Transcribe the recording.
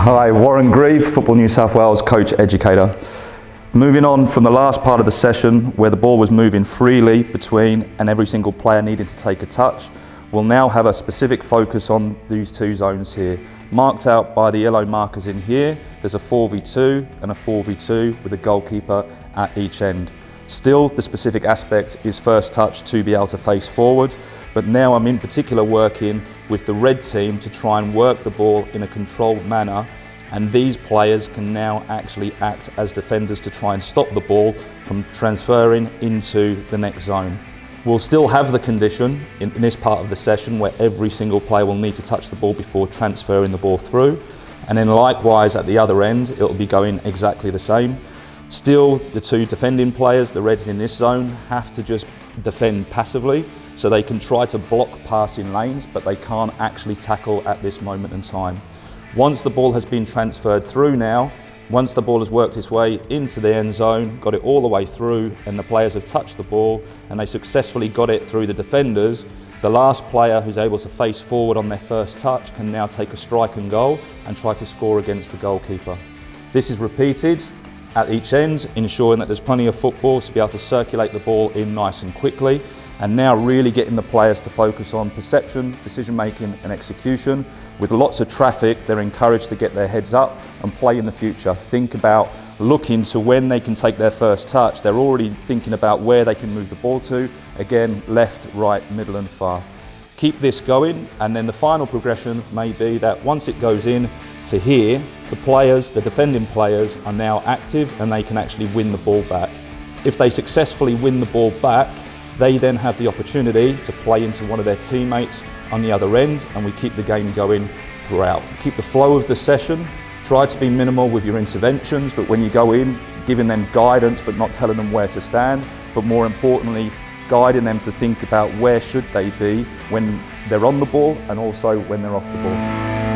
Hi, Warren Grieve, Football New South Wales coach educator. Moving on from the last part of the session where the ball was moving freely between and every single player needed to take a touch, we'll now have a specific focus on these two zones here. Marked out by the yellow markers in here, there's a 4v2 and a 4v2 with a goalkeeper at each end. Still, the specific aspect is first touch to be able to face forward, but now I'm in particular working with the red team to try and work the ball in a controlled manner, and these players can now actually act as defenders to try and stop the ball from transferring into the next zone. We'll still have the condition in this part of the session where every single player will need to touch the ball before transferring the ball through, and then likewise at the other end it'll be going exactly the same. Still, the two defending players, the Reds in this zone, have to just defend passively, so they can try to block passing lanes, but they can't actually tackle at this moment in time. Once the ball has been transferred through now, once the ball has worked its way into the end zone, got it all the way through, and the players have touched the ball, and they successfully got it through the defenders, the last player who's able to face forward on their first touch can now take a strike and goal and try to score against the goalkeeper. This is repeated at each end, ensuring that there's plenty of footballs to be able to circulate the ball in nice and quickly, and now really getting the players to focus on perception, decision making and execution. With lots of traffic, they're encouraged to get their heads up and play in the future. Think about looking to when they can take their first touch. They're already thinking about where they can move the ball to. Again, left, right, middle and far. Keep this going, and then the final progression may be that once it goes in to here, the players, the defending players, are now active and they can actually win the ball back. If they successfully win the ball back, they then have the opportunity to play into one of their teammates on the other end, and we keep the game going throughout. Keep the flow of the session, try to be minimal with your interventions, but when you go in, giving them guidance but not telling them where to stand, but more importantly, guiding them to think about where should they be when they're on the ball and also when they're off the ball.